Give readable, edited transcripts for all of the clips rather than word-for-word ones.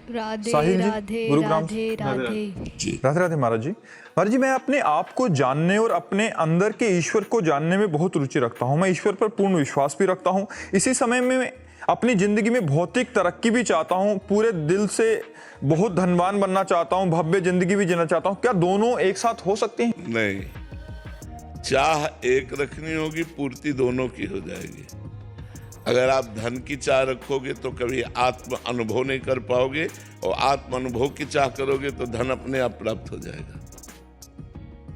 राधे साहिल जी, राधे गुरुग्राम राधे राधे। जी। राधे राधे महाराज जी। महाराज जी, मैं अपने आप को जानने और अपने अंदर के ईश्वर को जानने में बहुत रुचि रखता हूँ। मैं ईश्वर पर पूर्ण विश्वास भी रखता हूँ। इसी समय में मैं अपनी जिंदगी में भौतिक तरक्की भी चाहता हूँ, पूरे दिल से बहुत धनवान बनना चाहता हूँ, भव्य जिंदगी भी जीना चाहता हूँ। क्या दोनों एक साथ हो सकते हैं? नहीं, चाह एक रखनी होगी, पूर्ति दोनों की हो जाएगी। अगर आप धन की चाह रखोगे तो कभी आत्म अनुभव नहीं कर पाओगे, और आत्म अनुभव की चाह करोगे तो धन अपने आप प्राप्त हो जाएगा।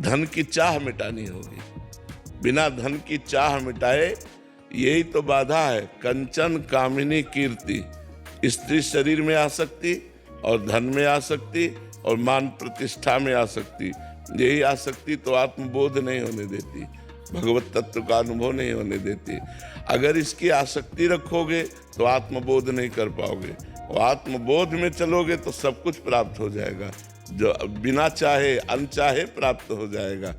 धन की चाह मिटानी होगी, बिना धन की चाह मिटाए यही तो बाधा है। कंचन कामिनी कीर्ति, स्त्री शरीर में आ सकती और धन में आ सकती और मान प्रतिष्ठा में आ सकती। यही आसक्ति तो आत्मबोध नहीं होने देती, भगवत तत्व का अनुभव नहीं होने देती। अगर इसकी आसक्ति रखोगे तो आत्मबोध नहीं कर पाओगे, और आत्मबोध में चलोगे तो सब कुछ प्राप्त हो जाएगा, जो बिना चाहे अनचाहे प्राप्त हो जाएगा।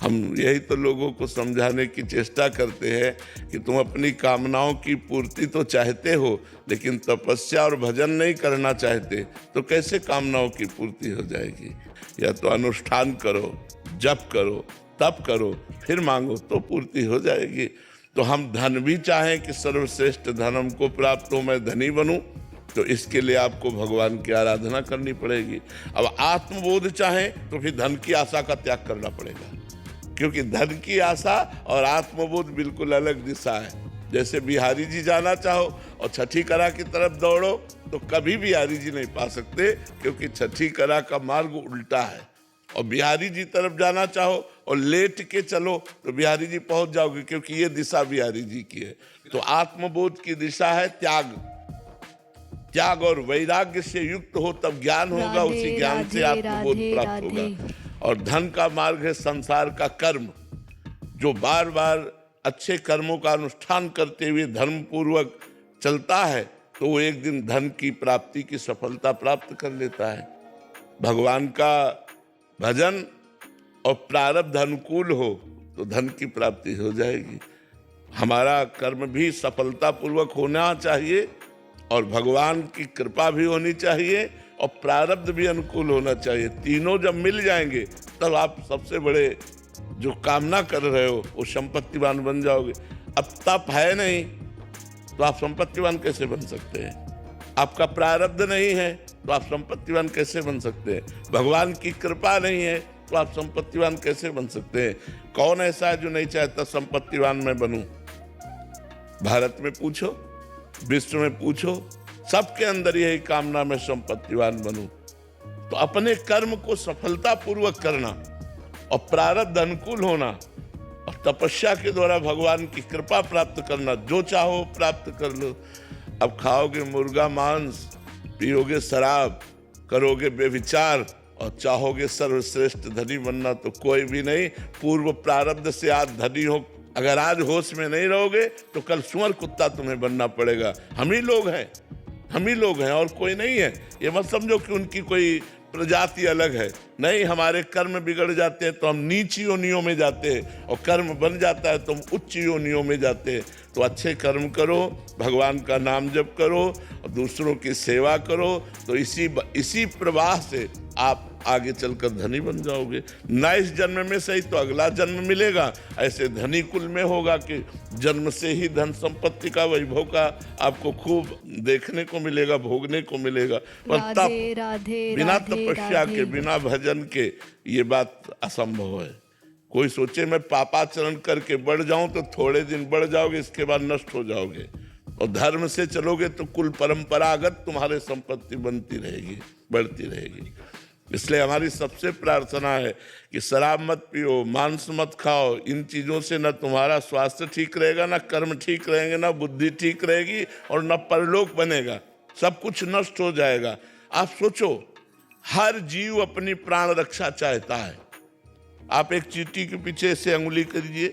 हम यही तो लोगों को समझाने की चेष्टा करते हैं कि तुम अपनी कामनाओं की पूर्ति तो चाहते हो, लेकिन तपस्या और भजन नहीं करना चाहते, तो कैसे कामनाओं की पूर्ति हो जाएगी? या तो अनुष्ठान करो, जप करो, तप करो, फिर मांगो तो पूर्ति हो जाएगी। तो हम धन भी चाहें कि सर्वश्रेष्ठ धन हमको प्राप्त हो, मैं धनी बनूं, तो इसके लिए आपको भगवान की आराधना करनी पड़ेगी। अब आत्मबोध चाहें तो फिर धन की आशा का त्याग करना पड़ेगा, क्योंकि धन की आशा और आत्मबोध बिल्कुल अलग दिशा है। जैसे बिहारी जी जाना चाहो और छठी कला की तरफ दौड़ो तो कभी बिहारी जी नहीं पा सकते, क्योंकि छठी कला का मार्ग उल्टा है। और बिहारी जी तरफ जाना चाहो और लेट के चलो तो बिहारी जी पहुंच जाओगे, क्योंकि ये दिशा बिहारी जी की है। तो आत्मबोध की दिशा है त्याग। त्याग और वैराग्य से युक्त हो तब ज्ञान होगा, उसी ज्ञान से आत्मबोध प्राप्त होगा। और धन का मार्ग है संसार का कर्म, जो बार बार अच्छे कर्मों का अनुष्ठान करते हुए धर्म पूर्वक चलता है तो वो एक दिन धन की प्राप्ति की सफलता प्राप्त कर लेता है। भगवान का भजन और प्रारब्ध अनुकूल हो तो धन की प्राप्ति हो जाएगी। हमारा कर्म भी सफलता पूर्वक होना चाहिए, और भगवान की कृपा भी होनी चाहिए, और प्रारब्ध भी अनुकूल होना चाहिए। तीनों जब मिल जाएंगे तब आप सबसे बड़े जो कामना कर रहे हो वो संपत्तिवान बन जाओगे। अब तप है नहीं तो आप संपत्तिवान कैसे बन सकते हैं? आपका प्रारब्ध नहीं है तो आप संपत्तिवान कैसे बन सकते हैं? भगवान की कृपा नहीं है तो आप संपत्तिवान कैसे बन सकते हैं? कौन ऐसा है जो नहीं चाहता संपत्तिवान मैं बनूं? भारत में पूछो, विश्व में पूछो, सबके अंदर यही कामना मैं संपत्तिवान बनूं। तो अपने कर्म को सफलता पूर्वक करना और प्रारब्ध अनुकूल होना और तपस्या के द्वारा भगवान की कृपा प्राप्त करना, जो चाहो प्राप्त कर लो। अब खाओगे मुर्गा मांस, पियोगे शराब, करोगे बेविचार और चाहोगे सर्वश्रेष्ठ धनी बनना, तो कोई भी नहीं। पूर्व प्रारब्ध से आज धनी हो, अगर आज होश में नहीं रहोगे तो कल सुअर कुत्ता तुम्हें बनना पड़ेगा। हम ही लोग हैं, हम ही लोग हैं और कोई नहीं है। ये मत समझो कि उनकी कोई प्रजाति अलग है, नहीं। हमारे कर्म बिगड़ जाते हैं तो हम नीच योनियों में जाते हैं, और कर्म बन जाता है तो हम उच्च योनियों में जाते हैं। तो अच्छे कर्म करो, भगवान का नाम जप करो और दूसरों की सेवा करो, तो इसी प्रवाह से आप आगे चलकर धनी बन जाओगे। ना इस जन्म में सही तो अगला जन्म मिलेगा। ऐसे धनी कुल में होगा कि जन्म से ही धन संपत्ति का, वैभव का आपको खूब देखने को मिलेगा, भोगने को मिलेगा। पर तप बिना तपस्या के, बिना भजन के ये बात असंभव है। कोई सोचे मैं पापाचरण करके बढ़ जाऊं तो थोड़े दिन बढ़ जाओगे, इसके बाद नष्ट हो जाओगे। और धर्म से चलोगे तो कुल परंपरागत तुम्हारे संपत्ति बनती रहेगी, बढ़ती रहेगी। इसलिए हमारी सबसे प्रार्थना है कि शराब मत पियो, मांस मत खाओ। इन चीज़ों से न तुम्हारा स्वास्थ्य ठीक रहेगा, न कर्म ठीक रहेंगे, न बुद्धि ठीक रहेगी और न परलोक बनेगा। सब कुछ नष्ट हो जाएगा। आप सोचो, हर जीव अपनी प्राण रक्षा चाहता है। आप एक चींटी के पीछे से अंगुली करिए,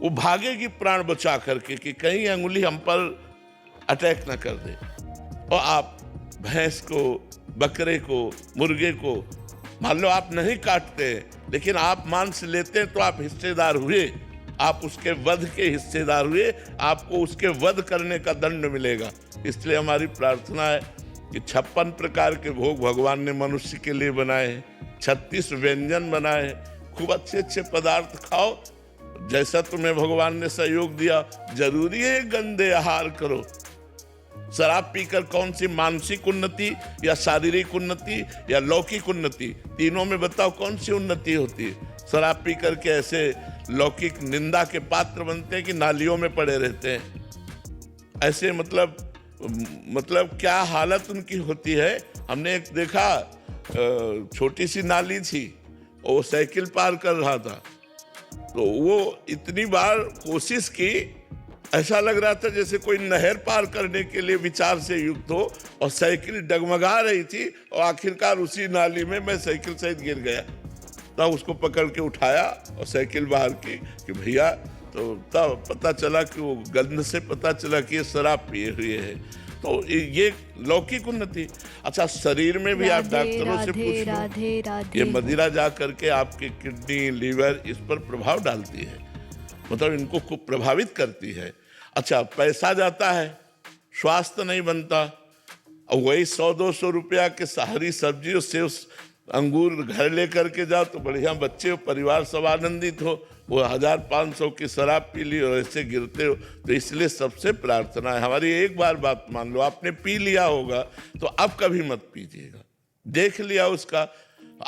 वो भागेगी प्राण बचा करके कि कहीं अंगुली हम पर अटैक न कर दे। और आप भैंस को, बकरे को, मुर्गे को मान लो आप नहीं काटते, लेकिन आप मांस लेते हैं तो आप हिस्सेदार हुए, आप उसके वध के हिस्सेदार हुए, आपको उसके वध करने का दंड मिलेगा। इसलिए हमारी प्रार्थना है कि 56 प्रकार के भोग भगवान ने मनुष्य के लिए बनाए हैं, 36 व्यंजन बनाए हैं। खूब अच्छे अच्छे पदार्थ खाओ, जैसा तुम्हें भगवान ने सहयोग दिया। जरूरी है गंदे आहार करो। शराब पीकर कौन सी मानसिक उन्नति या शारीरिक उन्नति या लौकिक उन्नति, तीनों में बताओ कौन सी उन्नति होती है? शराब पी करके ऐसे लौकिक निंदा के पात्र बनते हैं कि नालियों में पड़े रहते हैं। ऐसे मतलब क्या हालत उनकी होती है। हमने एक देखा, छोटी सी नाली थी, वो साइकिल पार कर रहा था, तो वो इतनी बार कोशिश की, ऐसा लग रहा था जैसे कोई नहर पार करने के लिए विचार से युक्त हो, और साइकिल डगमगा रही थी, और आखिरकार उसी नाली में मैं साइकिल सहित गिर गया। तब उसको पकड़ के उठाया और साइकिल बाहर की कि भैया, तो तब पता चला कि वो गंध से पता चला कि ये शराब पिए हुए है। तो ये लौकिक उन्नति। अच्छा, शरीर में भी आप डॉक्टरों से पूछ लो, ये मदिरा जा करके आपकी किडनी, लीवर, इस पर प्रभाव डालती है, मतलब इनको खूब प्रभावित करती है। अच्छा, पैसा जाता है, स्वास्थ्य नहीं बनता, और वही 100-200 रुपया के हरी सब्जी और सेव अंगूर घर लेकर के जाओ तो बढ़िया, बच्चे परिवार सब आनंदित हो। वो 1500 की शराब पी ली और ऐसे गिरते हो। तो इसलिए सबसे प्रार्थना है हमारी, एक बार बात मान लो, आपने पी लिया होगा तो अब कभी मत पीजिएगा। देख लिया उसका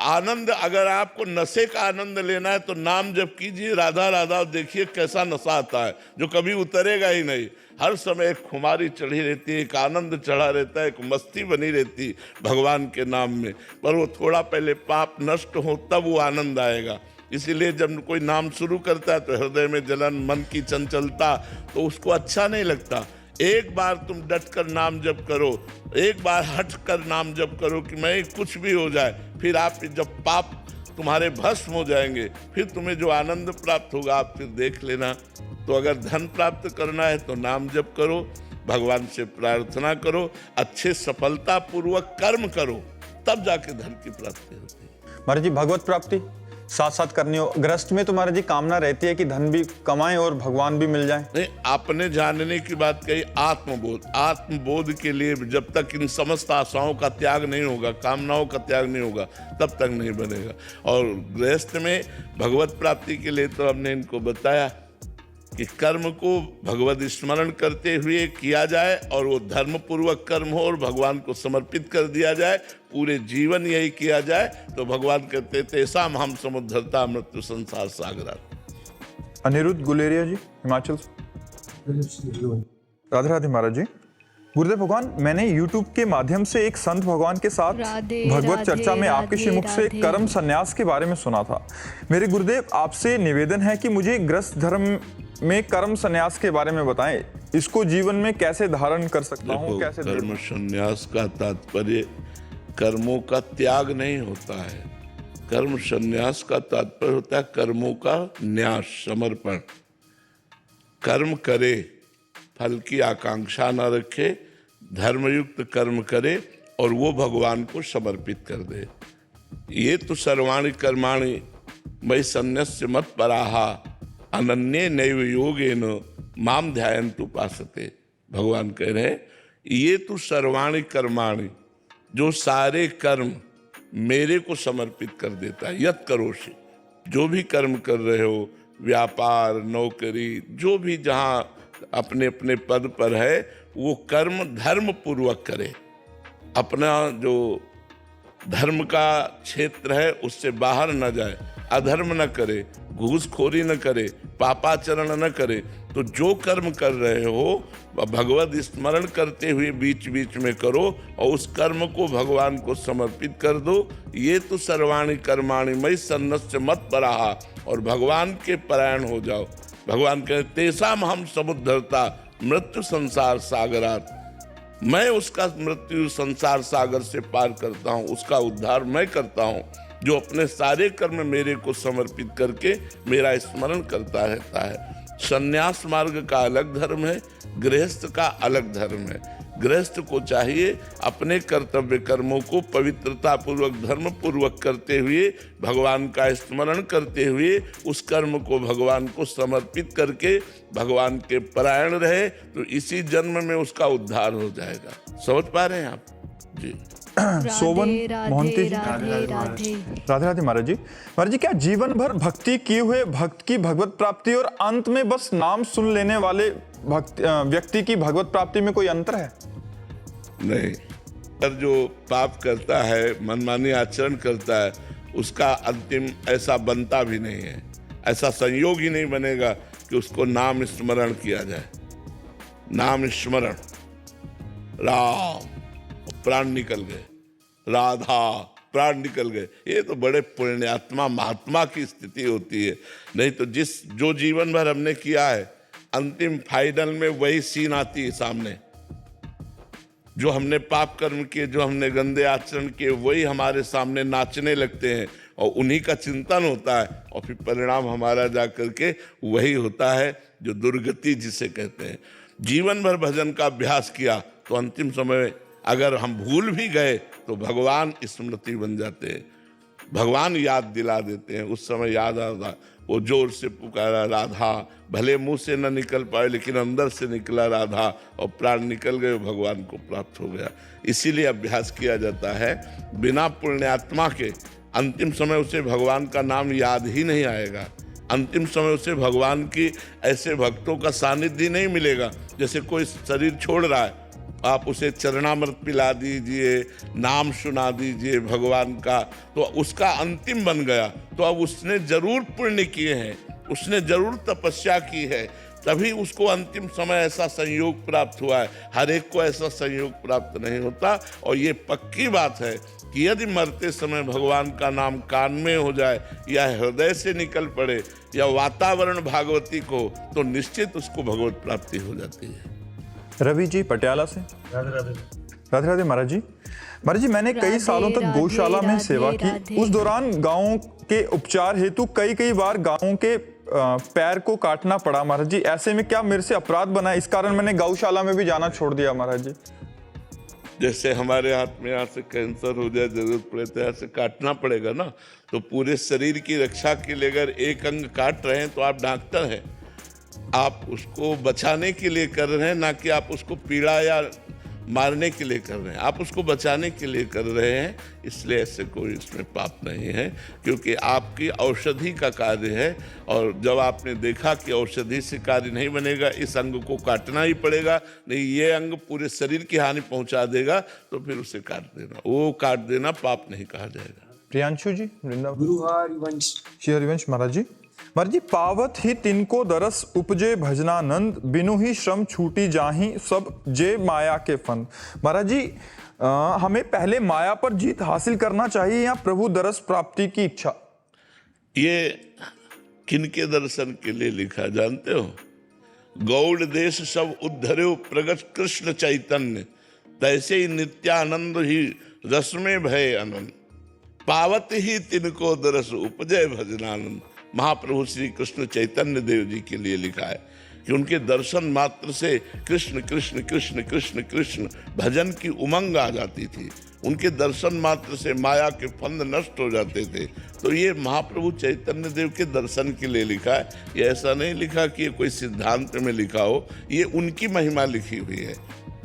आनंद। अगर आपको नशे का आनंद लेना है तो नाम जप कीजिए, राधा राधा, देखिए कैसा नशा आता है जो कभी उतरेगा ही नहीं। हर समय एक खुमारी चढ़ी रहती है, एक आनंद चढ़ा रहता है, एक मस्ती बनी रहती भगवान के नाम में। पर वो थोड़ा पहले पाप नष्ट हो तब वो आनंद आएगा। इसीलिए जब कोई नाम शुरू करता है तो हृदय में जलन, मन की चंचलता, तो उसको अच्छा नहीं लगता। एक बार तुम डट कर नाम जप करो, एक बार हट कर नाम जप करो कि मैं कुछ भी हो जाए, फिर आप जब पाप तुम्हारे भस्म हो जाएंगे, फिर तुम्हें जो आनंद प्राप्त होगा आप फिर देख लेना। तो अगर धन प्राप्त करना है तो नाम जप करो, भगवान से प्रार्थना करो, अच्छे सफलतापूर्वक कर्म करो, तब जाके धन की प्राप्ति होती है। महाराज जी, भगवत प्राप्ति साथ साथ करनी हो, गृहस्थ में तो महाराज जी कामना रहती है कि धन भी कमाएं और भगवान भी मिल जाए। नहीं, आपने जानने की बात कही, आत्मबोध। आत्मबोध के लिए जब तक इन समस्त आशाओं का त्याग नहीं होगा, कामनाओं का त्याग नहीं होगा, तब तक नहीं बनेगा। और गृहस्थ में भगवत प्राप्ति के लिए तो हमने इनको बताया कि कर्म को भगवत स्मरण करते हुए किया जाए, और वो धर्म पूर्वक कर्म हो और भगवान को समर्पित कर दिया जाए, पूरे जीवन यही किया जाए, तो भगवान कहते तेसाम हम समुद्धरता मृत्यु संसार सागरात। अनिरुद्ध गुलेरिया जी, हिमाचल। राधे राधे महाराज जी। गुरुदेव भगवान, मैंने YouTube के माध्यम से एक संत भगवान के साथ भगवत चर्चा में आपके श्रीमुख से कर्म संन्यास के बारे में सुना था। मेरे गुरुदेव, आपसे निवेदन है कि मुझे गृहस्थ धर्म में कर्म संन्यास के बारे में बताएं। इसको जीवन में कैसे धारण कर सकता हूँ, कैसे? कर्म संन्यास का तात्पर्य कर्मों का त्याग नहीं होता है। कर्म संन्यास का तात्पर्य होता है कर्मों का न्यास, समर्पण। कर्म करे, फल की आकांक्षा न रखे, धर्मयुक्त कर्म करे और वो भगवान को समर्पित कर दे। ये तो सर्वाणि कर्माणि मयि सन्न्यस्य मत्पराहा अनन्ये नैव योगेन माम ध्यायन्तु उपासते। भगवान कह रहे हैं, ये तो सर्वाणि कर्माणि, जो सारे कर्म मेरे को समर्पित कर देता है। यत् करोषि, जो भी कर्म कर रहे हो, व्यापार, नौकरी, जो भी जहाँ अपने अपने पद पर है, वो कर्म धर्म पूर्वक करे। अपना जो धर्म का क्षेत्र है उससे बाहर न जाए, अधर्म न करे, घूसखोरी न करे, पापाचरण न करे। तो जो कर्म कर रहे हो भगवत स्मरण करते हुए बीच बीच में करो और उस कर्म को भगवान को समर्पित कर दो। ये तो सर्वाणि कर्माणि मयि सन्न्यस्य मत्पराहा, और भगवान के परायण हो जाओ। भगवान कहते तेसाम हम समुद्धरता मृत्यु संसार सागरात। मैं उसका मृत्यु संसार सागर से पार करता हूँ, उसका उद्धार मैं करता हूँ, जो अपने सारे कर्म मेरे को समर्पित करके मेरा स्मरण करता रहता है। संन्यास मार्ग का अलग धर्म है, गृहस्थ का अलग धर्म है। गृहस्थ को चाहिए अपने कर्तव्य कर्मों को पवित्रता पूर्वक, धर्म पूर्वक करते हुए, भगवान का स्मरण करते हुए उस कर्म को भगवान को समर्पित करके भगवान के परायण रहे, तो इसी जन्म में उसका उद्धार हो जाएगा। समझ पा रहे हैं आप? जी। सोवन मोहंती जी, राधे राधे। राधे राधे महाराज जी। महाराज जी, क्या जीवन भर भक्ति किए हुए भक्त की भगवत प्राप्ति और अंत में बस नाम सुन लेने वाले व्यक्ति की भगवत प्राप्ति में कोई अंतर है? नहीं, पर जो पाप करता है, मनमानी आचरण करता है, उसका अंतिम ऐसा बनता भी नहीं है, ऐसा संयोग ही नहीं बनेगा कि उसको नाम स्मरण किया जाए। नाम स्मरण, राम प्राण निकल गए, राधा प्राण निकल गए, ये तो बड़े पुण्यात्मा महात्मा की स्थिति होती है। नहीं तो जो जीवन भर हमने किया है, अंतिम फाइनल में वही सीन आती है सामने। जो हमने पाप कर्म किए, जो हमने गंदे आचरण किए, वही हमारे सामने नाचने लगते हैं और उन्हीं का चिंतन होता है, और फिर परिणाम हमारा जा करके वही होता है जो दुर्गति जिसे कहते हैं। जीवन भर भजन का अभ्यास किया तो अंतिम समय अगर हम भूल भी गए तो भगवान स्मृति बन जाते हैं, भगवान याद दिला देते हैं। उस समय याद आता, वो जोर से पुकारा राधा, भले मुंह से न निकल पाए लेकिन अंदर से निकला राधा, और प्राण निकल गए, भगवान को प्राप्त हो गया। इसीलिए अभ्यास किया जाता है। बिना पुण्यात्मा के अंतिम समय उसे भगवान का नाम याद ही नहीं आएगा। अंतिम समय उसे भगवान की ऐसे भक्तों का सानिध्य नहीं मिलेगा। जैसे कोई शरीर छोड़ रहा है, आप उसे चरणामृत पिला दीजिए, नाम सुना दीजिए भगवान का, तो उसका अंतिम बन गया। तो अब उसने जरूर पुण्य किए हैं, उसने जरूर तपस्या की है, तभी उसको अंतिम समय ऐसा संयोग प्राप्त हुआ है। हर एक को ऐसा संयोग प्राप्त नहीं होता। और ये पक्की बात है कि यदि मरते समय भगवान का नाम कान में हो जाए, या हृदय से निकल पड़े, या वातावरण भागवती को, तो निश्चित उसको भगवत प्राप्ति हो जाती है। रवि जी पटियाला से। राधे राधे। राधे राधे महाराज जी। महाराज जी, मैंने कई सालों तक राधे, गौशाला में राधे, सेवा की। राधे। उस दौरान गायों के उपचार हेतु कई बार गायों के पैर को काटना पड़ा महाराज जी। ऐसे में क्या मेरे से अपराध बना? इस कारण मैंने गौशाला में भी जाना छोड़ दिया महाराज जी। जैसे हमारे हाथ में यहाँ से कैंसर हो जाए, जरूरत पड़े तो यहाँ से काटना पड़ेगा ना। तो पूरे शरीर की रक्षा के लिए अगर एक अंग काट रहे हैं तो आप डॉक्टर हैं, आप उसको बचाने के लिए कर रहे हैं, ना कि आप उसको पीड़ा या मारने के लिए कर रहे हैं। आप उसको बचाने के लिए कर रहे हैं, इसलिए ऐसे कोई इसमें पाप नहीं है, क्योंकि आपकी औषधि का कार्य है। और जब आपने देखा कि औषधि से कार्य नहीं बनेगा, इस अंग को काटना ही पड़ेगा, नहीं ये अंग पूरे शरीर की हानि पहुंचा देगा, तो फिर उसे काट देना। वो काट देना पाप नहीं कहा जाएगा। प्रियांशु जी वृंदावन। गुरु हरिवंश। श्री हरिवंश महाराज जी। महाराज जी, पावत ही तिनको दरस उपजे भजनानंद, बिनु ही श्रम छूटी जाही सब जे माया के फंद। महाराज जी, हमें पहले माया पर जीत हासिल करना चाहिए या प्रभु दरस प्राप्ति की इच्छा? ये किनके दर्शन के लिए लिखा जानते हो? गौड़ देश सब उद्धर्यो प्रगट कृष्ण चैतन्य, तैसे ही नित्यानंद ही रस में भय आनंद, पावत ही तिनको दरस उपजय भजनानंद। महाप्रभु श्री कृष्ण चैतन्य देव जी के लिए लिखा है कि उनके दर्शन मात्र से कृष्ण कृष्ण कृष्ण कृष्ण कृष्ण भजन की उमंग आ जाती थी। उनके दर्शन मात्र से माया के फंद नष्ट हो जाते थे। तो ये महाप्रभु चैतन्य देव के दर्शन के लिए लिखा है। ये ऐसा नहीं लिखा कि ये कोई सिद्धांत में लिखा हो, ये उनकी महिमा लिखी हुई है।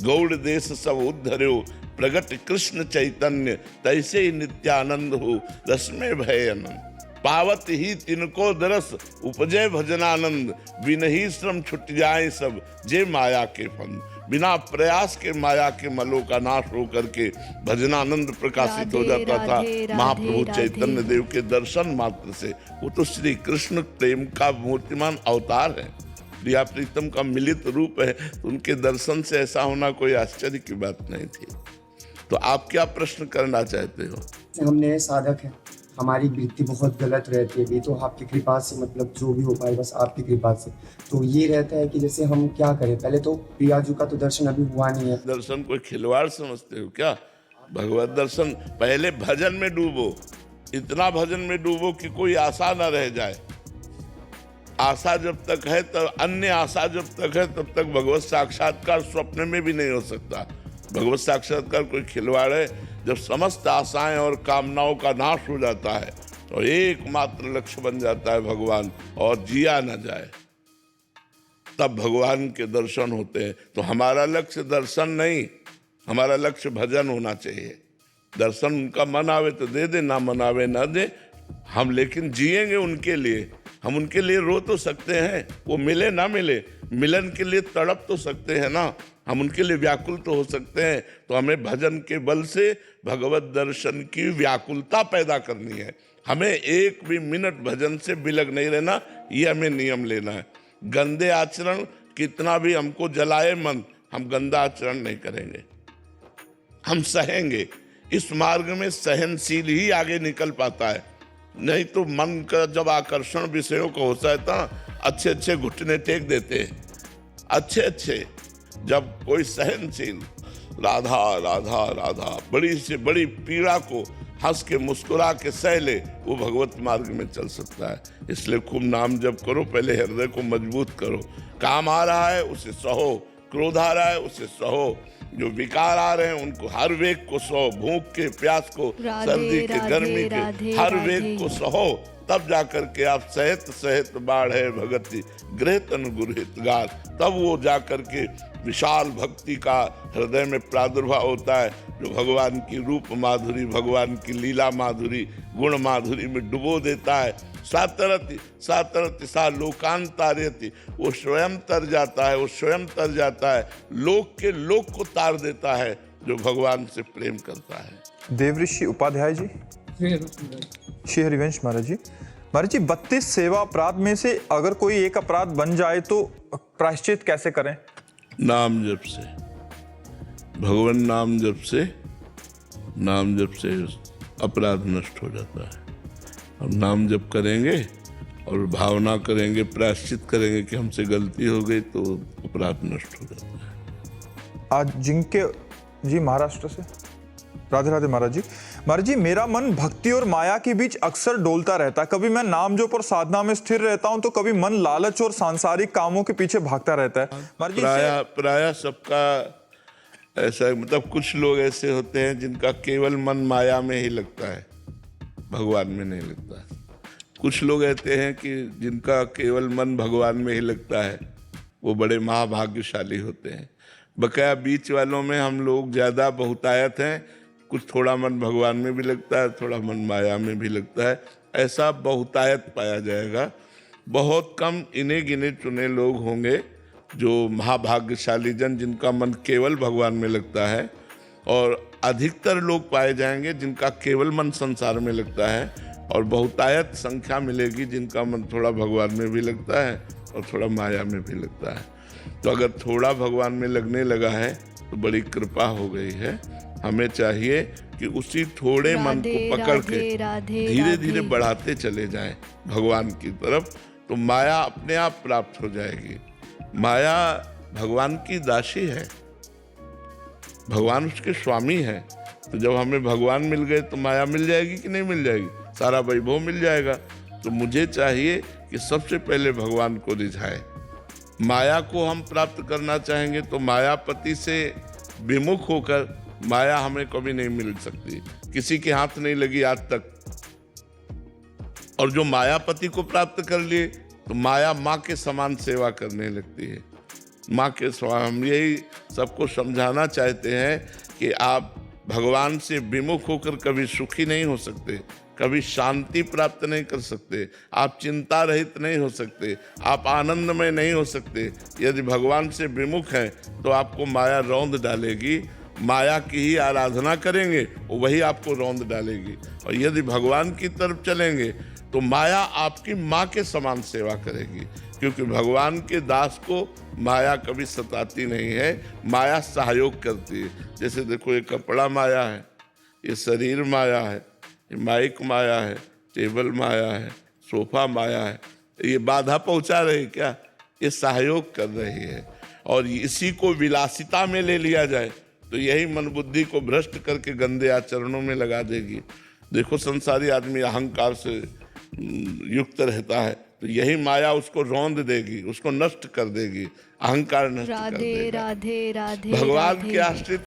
गौड़ देश सब उद्धर्यो प्रगट कृष्ण चैतन्य, तैसे ही नित्यानंद हो रस में भय आनंद, पावत ही तिनको दरस उपजय भजनानंद, बिन ही श्रम छुट जाए सब जे माया के फंद। बिना प्रयास के माया के मलों का नाश हो करके भजनानंद प्रकाशित हो जाता था राधे, महाप्रभु राधे। चैतन्य देव के दर्शन मात्र से। वो तो श्री कृष्ण प्रेम का मूर्तिमान अवतार है, प्रिया प्रीतम का मिलित रूप है। तो उनके दर्शन से ऐसा होना कोई आश्चर्य की बात नहीं थी। तो आप क्या प्रश्न करना चाहते हो? हमने साधक है, हमारी वृत्ति बहुत गलत रहती है, भी तो आपकी कृपा से मतलब जो भी हो पाए बस आपकी कृपा से। तो ये रहता है कि जैसे हम क्या करें, पहले तो प्रियाजू का तो दर्शन अभी हुआ नहीं है। दर्शन कोई खिलवाड़ समझते हो क्या? भगवत दर्शन पहले भजन में डूबो, इतना भजन में डूबो कि कोई आशा ना रह जाए। आशा जब तक है तब, अन्य आशा जब तक है तब तक भगवत साक्षात्कार स्वप्न में भी नहीं हो सकता। भगवत साक्षात्कार कोई खिलवाड़ है। जब समस्त आशाएं और कामनाओं का नाश हो जाता है तो एकमात्र लक्ष्य बन जाता है भगवान, और जिया न जाए, तब भगवान के दर्शन होते हैं। तो हमारा लक्ष्य दर्शन नहीं, हमारा लक्ष्य भजन होना चाहिए। दर्शन उनका मन आवे तो दे दे, ना मन आवे ना दे। हम लेकिन जिएंगे उनके लिए। हम उनके लिए रो तो सकते हैं, वो मिले ना मिले, मिलन के लिए तड़प तो सकते हैं ना। हम उनके लिए व्याकुल तो हो सकते हैं। तो हमें भजन के बल से भगवत दर्शन की व्याकुलता पैदा करनी है। हमें एक भी मिनट भजन से बिलग नहीं रहना, ये हमें नियम लेना है। गंदे आचरण कितना भी हमको जलाए मन, हम गंदा आचरण नहीं करेंगे, हम सहेंगे। इस मार्ग में सहनशील ही आगे निकल पाता है। नहीं तो मन का जब आकर्षण विषयों का होता है तो अच्छे अच्छे घुटने टेक देते हैं। अच्छे जब कोई सहनशील राधा राधा राधा बड़ी से बड़ी पीड़ा को हंस के मुस्कुरा के सह ले, वो भगवत मार्ग में चल सकता है। इसलिए खूब नाम जप करो, पहले हृदय को मजबूत करो। काम आ रहा है उसे सहो, क्रोध आ रहा है उसे सहो, जो विकार आ रहे हैं उनको हर वेग को सहो, भूख के प्यास को, सर्दी के गर्मी के हर वेग को सहो। तब जाकर के आप सहित सहित बाढ़ है भगति गृह तनु गुरहित गार, तब वो जाकर के विशाल भक्ति का हृदय में प्रादुर्भाव होता है, जो भगवान की रूप माधुरी, भगवान की लीला माधुरी, गुण माधुरी में डुबो देता है। सातरति सा लोकांतार्यति, वो स्वयं तर जाता है, वो स्वयं तर जाता है, लोक के लोक को तार देता है जो भगवान से प्रेम करता है। देवऋषि उपाध्याय जी, श्री हरिवंश महाराज जी। महाराज जी, 32 सेवा अपराध में से अगर कोई एक अपराध बन जाए तो प्रायश्चित कैसे करें? नाम जप से, भगवान नाम जप से अपराध नष्ट हो जाता है। हम नाम जप करेंगे और भावना करेंगे, प्रायश्चित करेंगे कि हमसे गलती हो गई, तो अपराध नष्ट हो जाता है। आज जिनके जी महाराष्ट्र से, राधे राधे महाराज जी। महाराज जी, मेरा मन भक्ति और माया के बीच अक्सर डोलता रहता है। कभी मैं नाम जोप और साधना में स्थिर रहता हूं तो कभी मन लालच और सांसारिक कामों के पीछे भागता रहता है। महाराज जी, प्राय सबका ऐसा, मतलब कुछ लोग ऐसे होते हैं जिनका केवल मन माया में ही लगता है, भगवान में नहीं लगता है। कुछ लोग ऐसे हैं कि जिनका केवल मन भगवान में ही लगता है, वो बड़े महाभाग्यशाली होते हैं। बकाया बीच वालों में हम लोग ज़्यादा बहुतायत हैं, कुछ थोड़ा मन भगवान में भी लगता है, थोड़ा मन माया में भी लगता है, ऐसा बहुतायत पाया जाएगा। बहुत कम इन्हें गिने चुने लोग होंगे जो महाभाग्यशाली जन, जिनका मन केवल भगवान में लगता है, और अधिकतर लोग पाए जाएंगे जिनका केवल मन संसार में लगता है, और बहुतायत संख्या मिलेगी जिनका मन थोड़ा भगवान में भी लगता है और थोड़ा माया में भी लगता है। तो अगर थोड़ा भगवान में लगने लगा है तो बड़ी कृपा हो गई है। हमें चाहिए कि उसी थोड़े मन को पकड़ के धीरे धीरे बढ़ाते चले जाएं भगवान की तरफ, तो माया अपने आप प्राप्त हो जाएगी। माया भगवान की दासी है, भगवान उसके स्वामी है। तो जब हमें भगवान मिल गए तो माया मिल जाएगी कि नहीं मिल जाएगी? सारा वैभव मिल जाएगा। तो मुझे चाहिए कि सबसे पहले भगवान को रिझाए। माया को हम प्राप्त करना चाहेंगे तो मायापति से विमुख होकर माया हमें कभी नहीं मिल सकती, किसी के हाथ नहीं लगी आज तक। और जो मायापति को प्राप्त कर लिए तो माया माँ के समान सेवा करने लगती है, माँ के समान। हम यही सबको समझाना चाहते हैं कि आप भगवान से विमुख होकर कभी सुखी नहीं हो सकते, कभी शांति प्राप्त नहीं कर सकते, आप चिंता रहित नहीं हो सकते, आप आनंदमय नहीं हो सकते। यदि भगवान से विमुख हैं तो आपको माया रौंद डालेगी। माया की ही आराधना करेंगे वही आपको रौंद डालेगी, और यदि भगवान की तरफ चलेंगे तो माया आपकी माँ के समान सेवा करेगी, क्योंकि भगवान के दास को माया कभी सताती नहीं है, माया सहयोग करती है। जैसे देखो, ये कपड़ा माया है, ये शरीर माया है, ये माइक माया है, टेबल माया है, सोफा माया है। ये बाधा पहुंचा रही क्या? ये सहयोग कर रही है। और इसी को विलासिता में ले लिया जाए तो यही मन बुद्धि को भ्रष्ट करके गंदे आचरणों में लगा देगी। देखो, संसारी आदमी अहंकार से युक्त रहता है तो यही माया उसको रौंद देगी, उसको नष्ट कर देगी, अहंकार नष्ट कर देगा। राधे राधे राधे भगवान के आश्रित